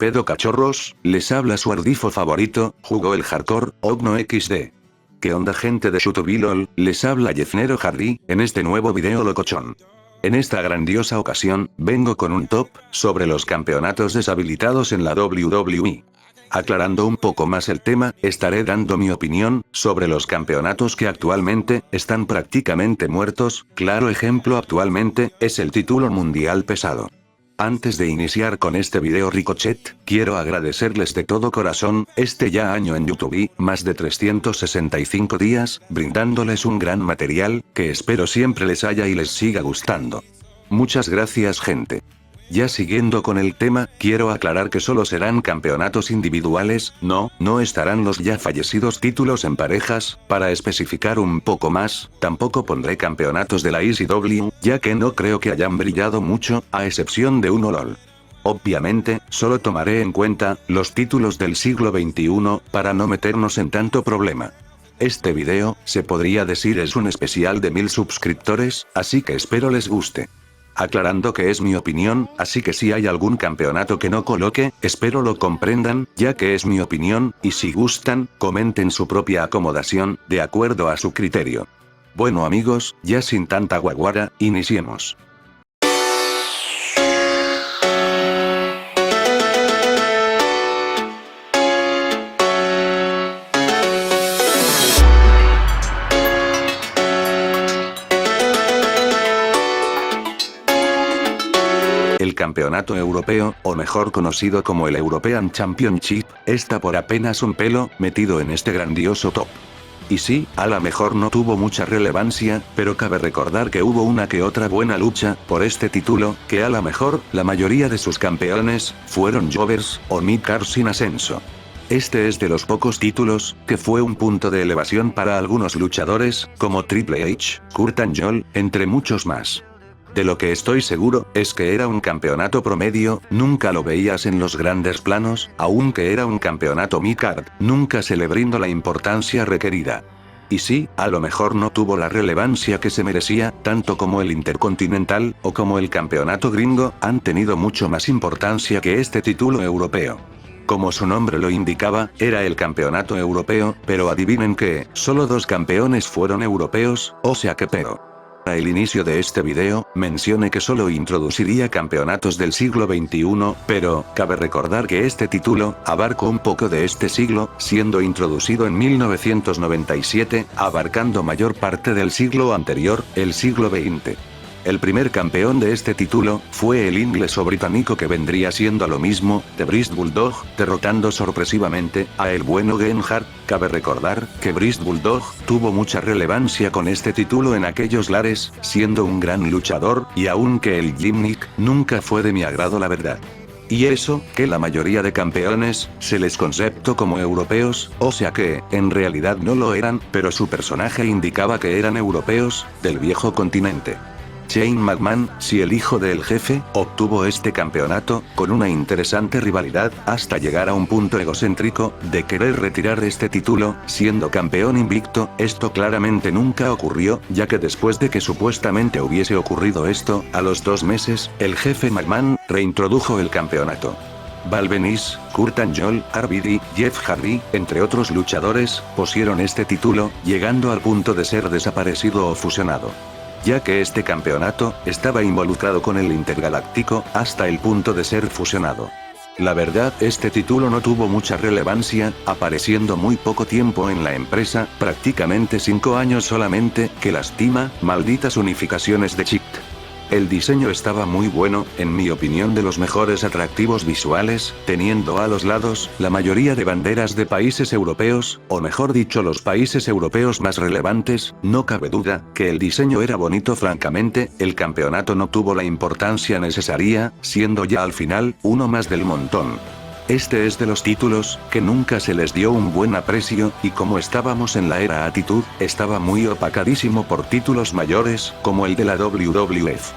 pedo cachorros? Les habla su ardifo favorito, Jugó el Hardcore, Ogno XD. ¿Qué onda gente de YouTube LOL? Les habla Yeznero Hardy, en este nuevo video locochón. En esta grandiosa ocasión, vengo con un top, sobre los campeonatos deshabilitados en la WWE. Aclarando un poco más el tema, estaré dando mi opinión, sobre los campeonatos que actualmente, están prácticamente muertos, claro ejemplo actualmente, es el título mundial pesado. Antes de iniciar con este video Ricochet, quiero agradecerles de todo corazón, este ya año en YouTube, más de 365 días, brindándoles un gran material, que espero siempre les haya y les siga gustando. Muchas gracias gente. Ya siguiendo con el tema, quiero aclarar que solo serán campeonatos individuales, no estarán los ya fallecidos títulos en parejas, para especificar un poco más, tampoco pondré campeonatos de la ECW, ya que no creo que hayan brillado mucho, a excepción de uno LOL. Obviamente, solo tomaré en cuenta, los títulos del siglo XXI, para no meternos en tanto problema. Este video, se podría decir es un especial de 1000 suscriptores, así que espero les guste. Aclarando que es mi opinión, así que si hay algún campeonato que no coloque, espero lo comprendan, ya que es mi opinión, y si gustan, comenten su propia acomodación, de acuerdo a su criterio. Bueno amigos, ya sin tanta guaguara, iniciemos. El campeonato europeo, o mejor conocido como el European Championship, está por apenas un pelo, metido en este grandioso top. Y sí, a la mejor no tuvo mucha relevancia, pero cabe recordar que hubo una que otra buena lucha, por este título, que a la mejor, la mayoría de sus campeones, fueron Jovers, o Midcard sin ascenso. Este es de los pocos títulos, que fue un punto de elevación para algunos luchadores, como Triple H, Kurt Angle, entre muchos más. De lo que estoy seguro, es que era un campeonato promedio, nunca lo veías en los grandes planos, aunque era un campeonato midcard, nunca se le brindó la importancia requerida. Y sí, a lo mejor no tuvo la relevancia que se merecía, tanto como el Intercontinental, o como el campeonato gringo, han tenido mucho más importancia que este título europeo. Como su nombre lo indicaba, era el campeonato europeo, pero adivinen que, solo 2 campeones fueron europeos, o sea que pero. Para el inicio de este video, mencioné que solo introduciría campeonatos del siglo XXI, pero, cabe recordar que este título, abarcó un poco de este siglo, siendo introducido en 1997, abarcando mayor parte del siglo anterior, el siglo XX. El primer campeón de este título, fue el inglés o británico que vendría siendo lo mismo, The British Bulldog, derrotando sorpresivamente, a el bueno Genhart. Cabe recordar, que British Bulldog, tuvo mucha relevancia con este título en aquellos lares, siendo un gran luchador, y aunque el gimmick, nunca fue de mi agrado la verdad. Y eso, que la mayoría de campeones, se les conceptó como europeos, o sea que, en realidad no lo eran, pero su personaje indicaba que eran europeos, del viejo continente. Shane McMahon, si el hijo del jefe, obtuvo este campeonato, con una interesante rivalidad, hasta llegar a un punto egocéntrico, de querer retirar este título, siendo campeón invicto. Esto claramente nunca ocurrió, ya que después de que supuestamente hubiese ocurrido esto, a los 2 meses, el jefe McMahon, reintrodujo el campeonato. Val Venis, Kurt Angle, RVD, Jeff Hardy, entre otros luchadores, pusieron este título, llegando al punto de ser desaparecido o fusionado. Ya que este campeonato, estaba involucrado con el Intergaláctico, hasta el punto de ser fusionado. La verdad, este título no tuvo mucha relevancia, apareciendo muy poco tiempo en la empresa, prácticamente 5 años solamente, que lastima, malditas unificaciones de Chic. El diseño estaba muy bueno, en mi opinión de los mejores atractivos visuales, teniendo a los lados, la mayoría de banderas de países europeos, o mejor dicho los países europeos más relevantes. No cabe duda, que el diseño era bonito francamente. El campeonato no tuvo la importancia necesaria, siendo ya al final, uno más del montón. Este es de los títulos, que nunca se les dio un buen aprecio, y como estábamos en la era Attitude, estaba muy opacadísimo por títulos mayores, como el de la WWF.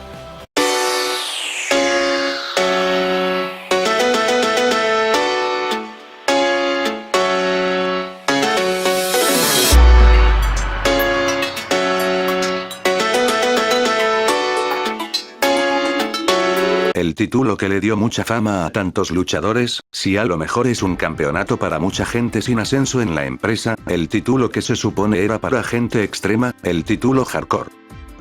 el título que le dio mucha fama a tantos luchadores, si a lo mejor es un campeonato para mucha gente sin ascenso en la empresa, el título que se supone era para gente extrema, el título hardcore.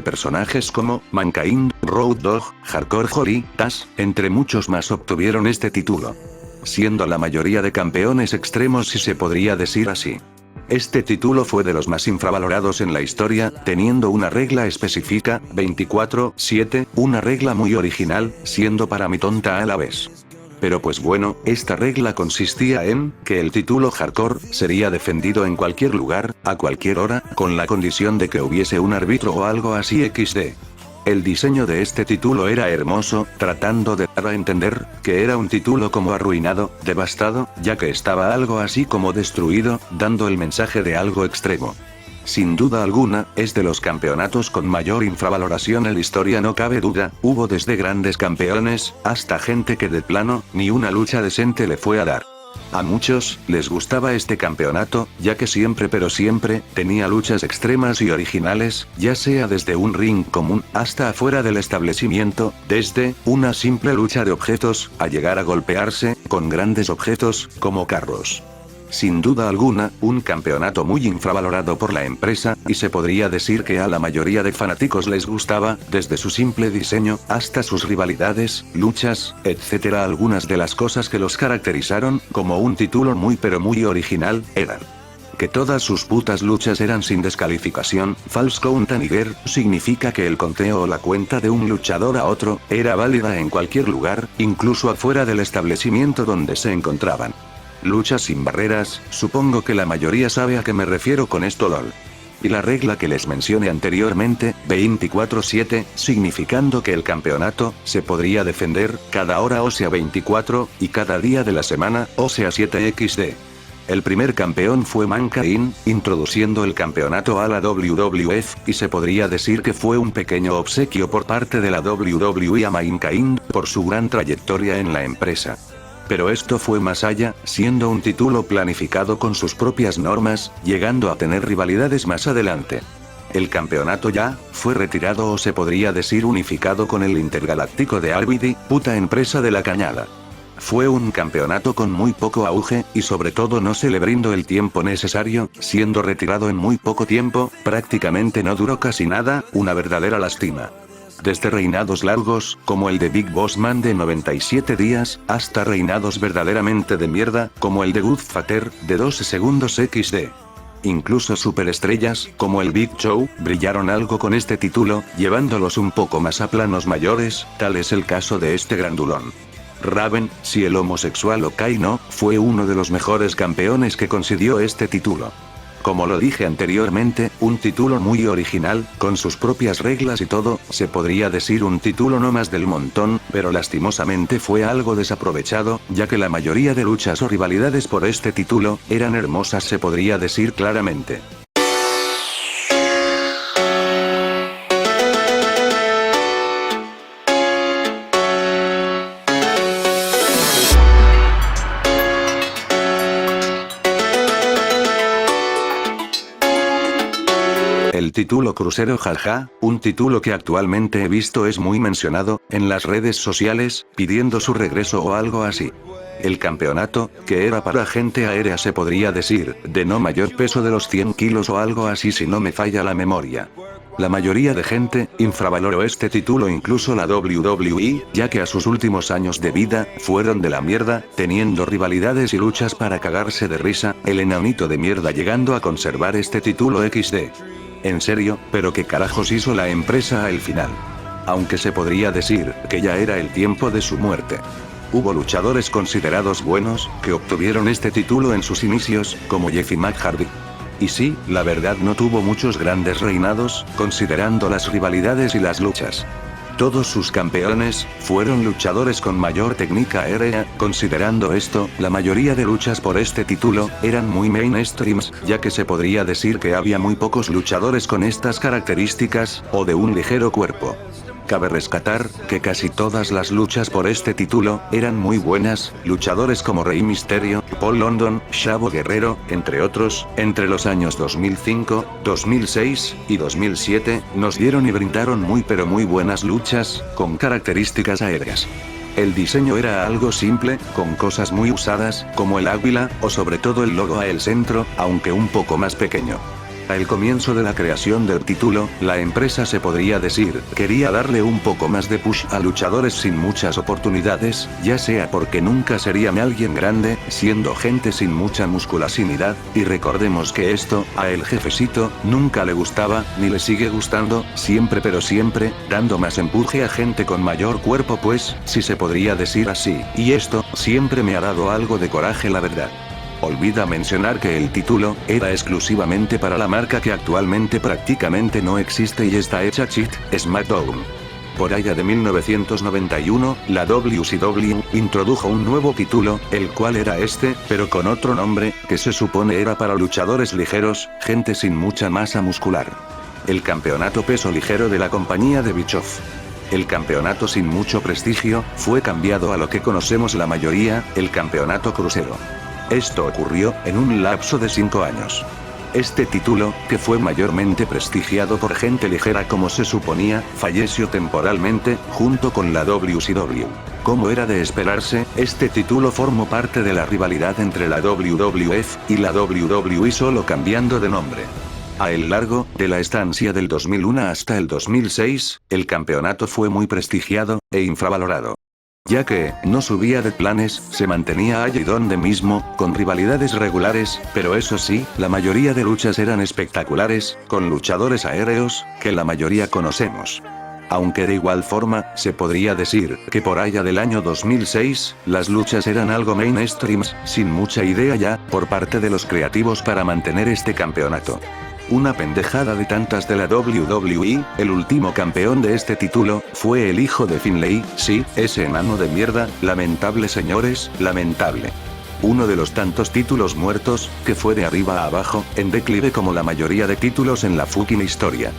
Personajes como Mankind, Road Dogg, Hardcore Holly, Taz, entre muchos más obtuvieron este título. Siendo la mayoría de campeones extremos si se podría decir así. Este título fue de los más infravalorados en la historia, teniendo una regla específica, 24/7, una regla muy original, siendo para mí tonta a la vez. Pero pues bueno, esta regla consistía en, que el título hardcore, sería defendido en cualquier lugar, a cualquier hora, con la condición de que hubiese un árbitro o algo así XD. El diseño de este título era hermoso, tratando de dar a entender, que era un título como arruinado, devastado, ya que estaba algo así como destruido, dando el mensaje de algo extremo. Sin duda alguna, es de los campeonatos con mayor infravaloración en la historia, no cabe duda, hubo desde grandes campeones, hasta gente que de plano, ni una lucha decente le fue a dar. A muchos, les gustaba este campeonato, ya que siempre pero siempre, tenía luchas extremas y originales, ya sea desde un ring común, hasta afuera del establecimiento, desde, una simple lucha de objetos, a llegar a golpearse, con grandes objetos, como carros. Sin duda alguna, un campeonato muy infravalorado por la empresa, y se podría decir que a la mayoría de fanáticos les gustaba, desde su simple diseño, hasta sus rivalidades, luchas, etc. Algunas de las cosas que los caracterizaron, como un título muy pero muy original, eran que todas sus putas luchas eran sin descalificación, false count anywhere, significa que el conteo o la cuenta de un luchador a otro, era válida en cualquier lugar, incluso afuera del establecimiento donde se encontraban. Luchas sin barreras, supongo que la mayoría sabe a qué me refiero con esto LOL. Y la regla que les mencioné anteriormente, 24/7, significando que el campeonato, se podría defender, cada hora o sea 24, y cada día de la semana, o sea 7XD. El primer campeón fue Mankind, introduciendo el campeonato a la WWF, y se podría decir que fue un pequeño obsequio por parte de la WWE a Mankind, por su gran trayectoria en la empresa. Pero esto fue más allá, siendo un título planificado con sus propias normas, llegando a tener rivalidades más adelante. El campeonato ya, fue retirado o se podría decir unificado con el Intergaláctico de RVD, puta empresa de la cañada. Fue un campeonato con muy poco auge, y sobre todo no se le brindó el tiempo necesario, siendo retirado en muy poco tiempo, prácticamente no duró casi nada, una verdadera lástima. Desde reinados largos, como el de Big Boss Man de 97 días, hasta reinados verdaderamente de mierda, como el de Godfather, de 12 segundos XD. Incluso superestrellas, como el Big Show, brillaron algo con este título, llevándolos un poco más a planos mayores, tal es el caso de este grandulón. Raven, si el homosexual o no, fue uno de los mejores campeones que consiguió este título. Como lo dije anteriormente, un título muy original, con sus propias reglas y todo, se podría decir un título no más del montón, pero lastimosamente fue algo desaprovechado, ya que la mayoría de luchas o rivalidades por este título, eran hermosas se podría decir claramente. El título crucero jaja, un título que actualmente he visto es muy mencionado, en las redes sociales, pidiendo su regreso o algo así. El campeonato, que era para gente aérea se podría decir, de no mayor peso de los 100 kilos o algo así si no me falla la memoria. La mayoría de gente, infravaloró este título incluso la WWE, ya que a sus últimos años de vida, fueron de la mierda, teniendo rivalidades y luchas para cagarse de risa, el enanito de mierda llegando a conservar este título XD. En serio, pero qué carajos hizo la empresa al final. Aunque se podría decir, que ya era el tiempo de su muerte. Hubo luchadores considerados buenos, que obtuvieron este título en sus inicios, como Jeffy McHardy. Y sí, la verdad no tuvo muchos grandes reinados, considerando las rivalidades y las luchas. Todos sus campeones, fueron luchadores con mayor técnica aérea, considerando esto, la mayoría de luchas por este título, eran muy mainstreams, ya que se podría decir que había muy pocos luchadores con estas características, o de un ligero cuerpo. Cabe rescatar, que casi todas las luchas por este título, eran muy buenas, luchadores como Rey Mysterio, Paul London, Chavo Guerrero, entre otros, entre los años 2005, 2006, y 2007, nos dieron y brindaron muy pero muy buenas luchas, con características aéreas. El diseño era algo simple, con cosas muy usadas, como el águila, o sobre todo el logo al centro, aunque un poco más pequeño. Al comienzo de la creación del título, la empresa se podría decir, quería darle un poco más de push a luchadores sin muchas oportunidades, ya sea porque nunca serían alguien grande, siendo gente sin mucha musculacinidad, y recordemos que esto, a el jefecito, nunca le gustaba, ni le sigue gustando, siempre pero siempre, dando más empuje a gente con mayor cuerpo pues, si se podría decir así, y esto, siempre me ha dado algo de coraje la verdad. Olvida mencionar que el título, era exclusivamente para la marca que actualmente prácticamente no existe y está hecha cheat, SmackDown. Por allá de 1991, la WCW, introdujo un nuevo título, el cual era este, pero con otro nombre, que se supone era para luchadores ligeros, gente sin mucha masa muscular. El campeonato peso ligero de la compañía de Bischoff. El campeonato sin mucho prestigio, fue cambiado a lo que conocemos la mayoría, el campeonato crucero. Esto ocurrió, en un lapso de 5 años. Este título, que fue mayormente prestigiado por gente ligera como se suponía, falleció temporalmente, junto con la WCW. Como era de esperarse, este título formó parte de la rivalidad entre la WWF y la WWE solo cambiando de nombre. A lo largo de la estancia del 2001 hasta el 2006, el campeonato fue muy prestigiado, e infravalorado. Ya que, no subía de planes, se mantenía allí donde mismo, con rivalidades regulares, pero eso sí, la mayoría de luchas eran espectaculares, con luchadores aéreos, que la mayoría conocemos. Aunque de igual forma, se podría decir, que por allá del año 2006, las luchas eran algo mainstreams, sin mucha idea ya, por parte de los creativos para mantener este campeonato. Una pendejada de tantas de la WWE, el último campeón de este título, fue el hijo de Finlay, sí, ese enano de mierda, lamentable señores, lamentable. Uno de los tantos títulos muertos, que fue de arriba a abajo, en declive como la mayoría de títulos en la fucking historia.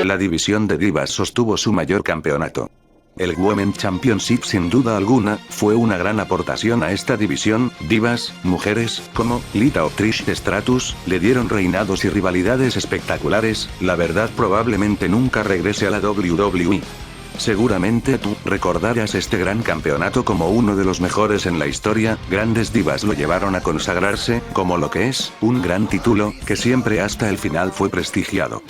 La división de divas sostuvo su mayor campeonato. El Women's Championship sin duda alguna, fue una gran aportación a esta división, divas, mujeres, como Lita o Trish Stratus, le dieron reinados y rivalidades espectaculares, la verdad probablemente nunca regrese a la WWE. Seguramente tú recordarás este gran campeonato como uno de los mejores en la historia, grandes divas lo llevaron a consagrarse, como lo que es, un gran título, que siempre hasta el final fue prestigiado.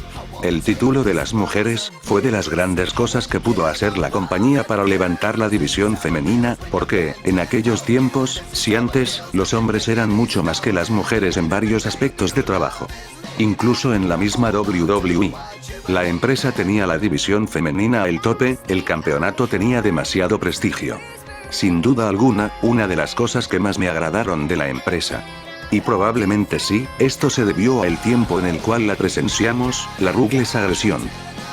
El título de las mujeres, fue de las grandes cosas que pudo hacer la compañía para levantar la división femenina, porque, en aquellos tiempos, si antes, los hombres eran mucho más que las mujeres en varios aspectos de trabajo. Incluso en la misma WWE. La empresa tenía la división femenina al tope, el campeonato tenía demasiado prestigio. Sin duda alguna, una de las cosas que más me agradaron de la empresa. Y probablemente sí, esto se debió al tiempo en el cual la presenciamos, la ruthless agresión.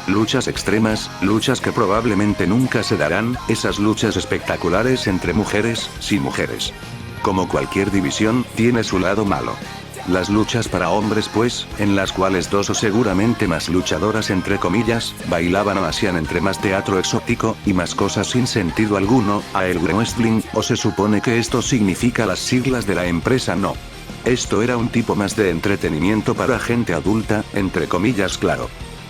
Luchas extremas, luchas que probablemente nunca se darán, esas luchas espectaculares entre mujeres, sí mujeres. Como cualquier división, tiene su lado malo. Las luchas para hombres pues, en las cuales dos o seguramente más luchadoras entre comillas, bailaban o hacían entre más teatro exótico, y más cosas sin sentido alguno, a el wrestling, o se supone que esto significa las siglas de la empresa no. Esto era un tipo más de entretenimiento para gente adulta, entre comillas claro.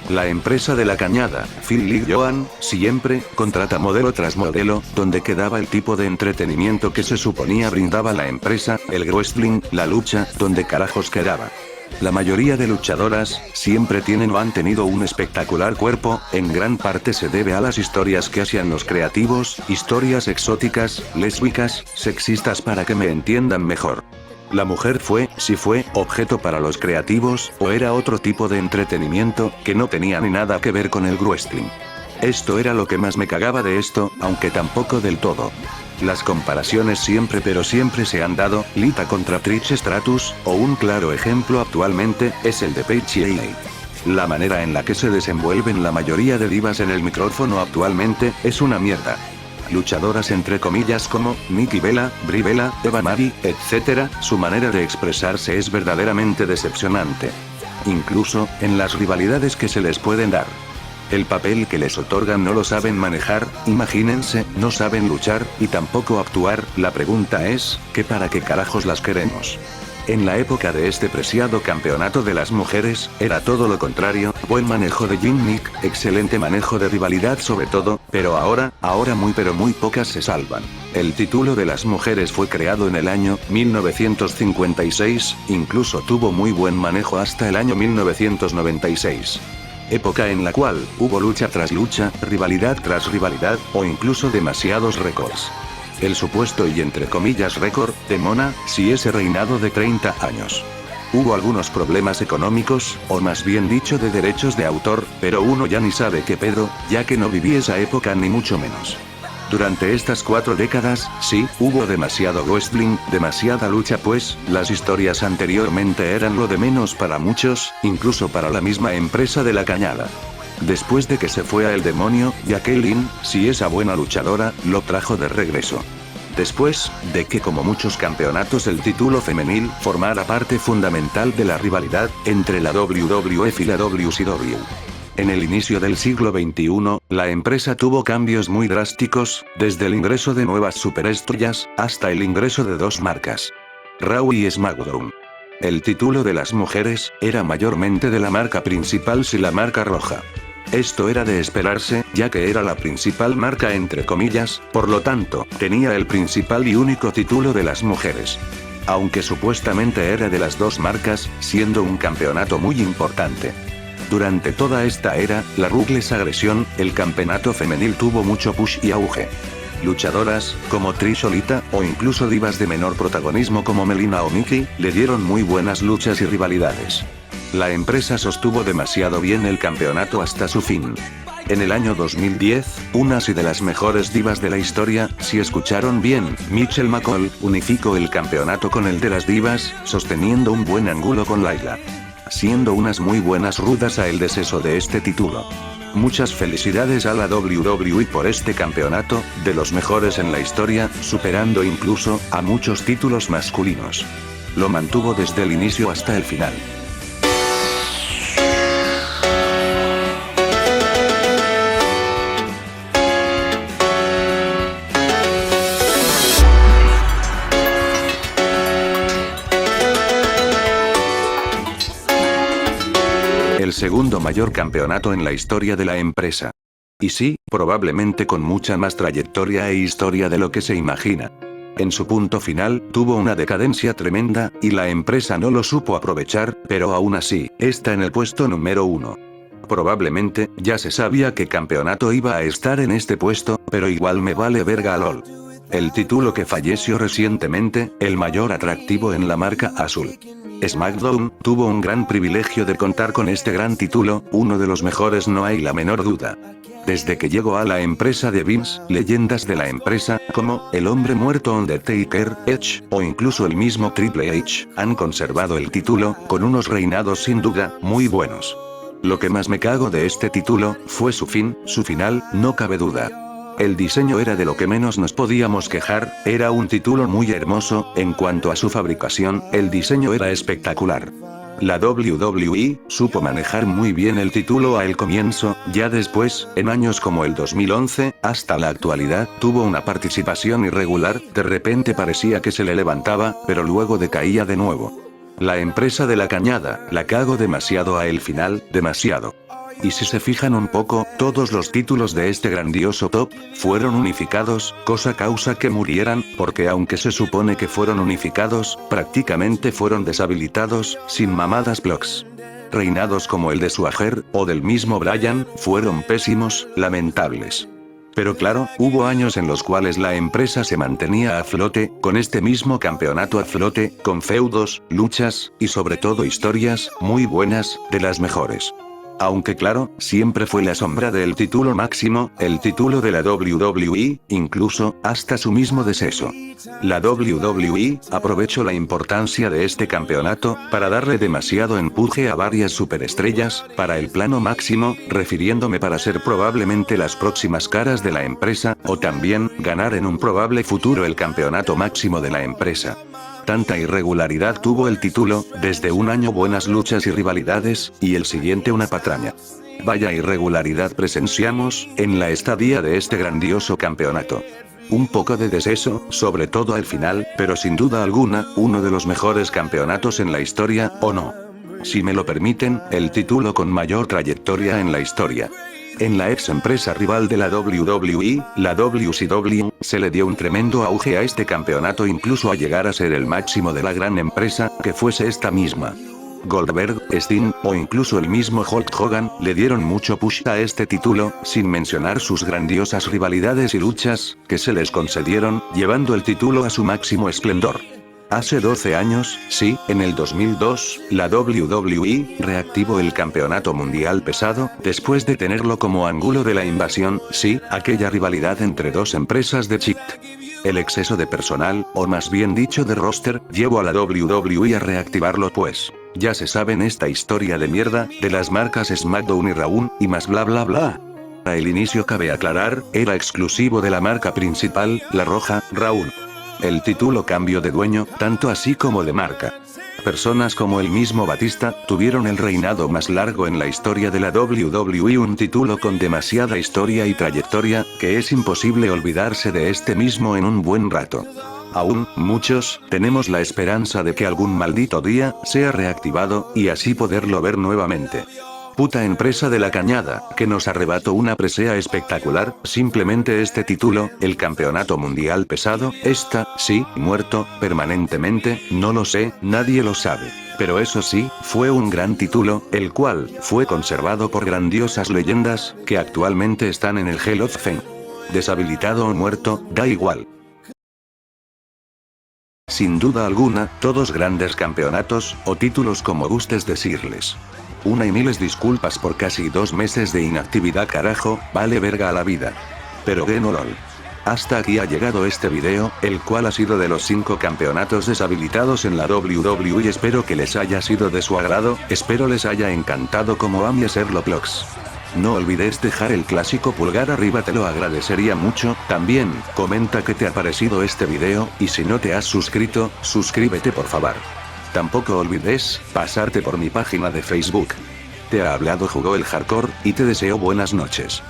La empresa de la cañada, Phil Lee Johan, siempre, contrata modelo tras modelo, donde quedaba el tipo de entretenimiento que se suponía brindaba la empresa, el wrestling, la lucha, donde carajos quedaba. La mayoría de luchadoras, siempre tienen o han tenido un espectacular cuerpo, en gran parte se debe a las historias que hacían los creativos, historias exóticas, lésbicas, sexistas para que me entiendan mejor. La mujer fue, si fue, objeto para los creativos, o era otro tipo de entretenimiento, que no tenía ni nada que ver con el wrestling. Esto era lo que más me cagaba de esto, aunque tampoco del todo. Las comparaciones siempre pero siempre se han dado, Lita contra Trish Stratus, o un claro ejemplo actualmente, es el de Paige Lee. La manera en la que se desenvuelven la mayoría de divas en el micrófono actualmente, es una mierda. Luchadoras entre comillas como Nikki Bella, Brie Bella, Eva Marie, etc., su manera de expresarse es verdaderamente decepcionante. Incluso, en las rivalidades que se les pueden dar. El papel que les otorgan no lo saben manejar, imagínense, no saben luchar, y tampoco actuar. La pregunta es, ¿qué para qué carajos las queremos? En la época de este preciado campeonato de las mujeres, era todo lo contrario, buen manejo de gimmick, excelente manejo de rivalidad sobre todo, pero ahora muy pocas se salvan. El título de las mujeres fue creado en el año 1956, incluso tuvo muy buen manejo hasta el año 1996. Época en la cual, hubo lucha tras lucha, rivalidad tras rivalidad, o incluso demasiados récords. El supuesto y entre comillas récord, de Mona, si ese reinado de 30 años. Hubo algunos problemas económicos, o más bien dicho de derechos de autor, pero uno ya ni sabe qué pedo, ya que no viví esa época ni mucho menos. Durante estas 4 décadas, sí, hubo demasiado wrestling, demasiada lucha pues, las historias anteriormente eran lo de menos para muchos, incluso para la misma empresa de la cañada. Después de que se fue a el demonio, Jacqueline, si esa buena luchadora, lo trajo de regreso. Después, de que como muchos campeonatos el título femenil formara parte fundamental de la rivalidad, entre la WWF y la WCW. En el inicio del siglo XXI, la empresa tuvo cambios muy drásticos, desde el ingreso de nuevas superestrellas, hasta el ingreso de 2 marcas. Raw y SmackDown. El título de las mujeres, era mayormente de la marca principal si la marca roja. Esto era de esperarse, ya que era la principal marca entre comillas, por lo tanto, tenía el principal y único título de las mujeres. Aunque supuestamente era de las 2 marcas, siendo un campeonato muy importante. Durante toda esta era, la Ruthless Aggression, el campeonato femenil tuvo mucho push y auge. Luchadoras, como Trish Lita, o incluso divas de menor protagonismo como Melina o Nikki, le dieron muy buenas luchas y rivalidades. La empresa sostuvo demasiado bien el campeonato hasta su fin. En el año 2010, unas y de las mejores divas de la historia, si escucharon bien, Michelle McCall, unificó el campeonato con el de las divas, sosteniendo un buen ángulo con Layla. Siendo unas muy buenas rudas a el deceso de este título. Muchas felicidades a la WWE por este campeonato, de los mejores en la historia, superando incluso, a muchos títulos masculinos. Lo mantuvo desde el inicio hasta el final. El segundo mayor campeonato en la historia de la empresa. Y sí, probablemente con mucha más trayectoria e historia de lo que se imagina. En su punto final, tuvo una decadencia tremenda, y la empresa no lo supo aprovechar, pero aún así, está en el puesto número 1. Probablemente, ya se sabía que campeonato iba a estar en este puesto, pero igual me vale verga lol. El título que falleció recientemente, el mayor atractivo en la marca azul. SmackDown, tuvo un gran privilegio de contar con este gran título, uno de los mejores no hay la menor duda. Desde que llegó a la empresa de Vince, leyendas de la empresa, como, el hombre muerto Undertaker, Edge, o incluso el mismo Triple H, han conservado el título, con unos reinados sin duda, muy buenos. Lo que más me cago de este título, fue su final, no cabe duda. El diseño era de lo que menos nos podíamos quejar, era un título muy hermoso, en cuanto a su fabricación, el diseño era espectacular. La WWE, supo manejar muy bien el título al comienzo, ya después, en años como el 2011, hasta la actualidad, tuvo una participación irregular, de repente parecía que se le levantaba, pero luego decaía de nuevo. La empresa de la cañada, la cago demasiado a el final, demasiado. Y si se fijan un poco, todos los títulos de este grandioso top, fueron unificados, cosa causa que murieran, porque aunque se supone que fueron unificados, prácticamente fueron deshabilitados, sin mamadas blogs. Reinados como el de Swagger, o del mismo Bryan, fueron pésimos, lamentables. Pero claro, hubo años en los cuales la empresa se mantenía a flote, con este mismo campeonato a flote, con feudos, luchas, y sobre todo historias, muy buenas, de las mejores. Aunque claro, siempre fue la sombra del título máximo, el título de la WWE, incluso, hasta su mismo deceso. La WWE, aprovechó la importancia de este campeonato, para darle demasiado empuje a varias superestrellas, para el plano máximo, refiriéndome para ser probablemente las próximas caras de la empresa, o también, ganar en un probable futuro el campeonato máximo de la empresa. Tanta irregularidad tuvo el título, desde un año buenas luchas y rivalidades, y el siguiente una patraña. Vaya irregularidad presenciamos en la estadía de este grandioso campeonato. Un poco de descenso, sobre todo al final, pero sin duda alguna, uno de los mejores campeonatos en la historia, ¿o no? Si me lo permiten, el título con mayor trayectoria en la historia. En la ex empresa rival de la WWE, la WCW, se le dio un tremendo auge a este campeonato, incluso a llegar a ser el máximo de la gran empresa, que fuese esta misma. Goldberg, Sting, o incluso el mismo Hulk Hogan, le dieron mucho push a este título, sin mencionar sus grandiosas rivalidades y luchas, que se les concedieron, llevando el título a su máximo esplendor. Hace 12 años, sí, en el 2002, la WWE reactivó el campeonato mundial pesado, después de tenerlo como ángulo de la invasión, sí, aquella rivalidad entre dos empresas de Cheat. El exceso de personal, o más bien dicho de roster, llevó a la WWE a reactivarlo, pues ya se saben esta historia de mierda, de las marcas SmackDown y Raw, y más bla bla bla. Al inicio, cabe aclarar, era exclusivo de la marca principal, la roja, Raw. El título cambió de dueño, tanto así como de marca. Personas como el mismo Batista, tuvieron el reinado más largo en la historia de la WWE, un título con demasiada historia y trayectoria, que es imposible olvidarse de este mismo en un buen rato. Aún, muchos, tenemos la esperanza de que algún maldito día, sea reactivado, y así poderlo ver nuevamente. Puta empresa de la cañada, que nos arrebató una presea espectacular, simplemente este título, el campeonato mundial pesado, está, sí, muerto, permanentemente, no lo sé, nadie lo sabe. Pero eso sí, fue un gran título, el cual, fue conservado por grandiosas leyendas, que actualmente están en el Hall of Fame. Deshabilitado o muerto, da igual. Sin duda alguna, todos grandes campeonatos, o títulos como gustes decirles. Una y miles disculpas por casi 2 meses de inactividad, carajo, vale verga a la vida. Pero no lol. Hasta aquí ha llegado este video, el cual ha sido de los 5 campeonatos deshabilitados en la WWE, espero que les haya sido de su agrado, espero les haya encantado como a mí hacerlo vlogs. No olvides dejar el clásico pulgar arriba, te lo agradecería mucho, también, comenta qué te ha parecido este video, y si no te has suscrito, suscríbete por favor. Tampoco olvides pasarte por mi página de Facebook. Te ha hablado Jugó el Hardcore, y te deseo buenas noches.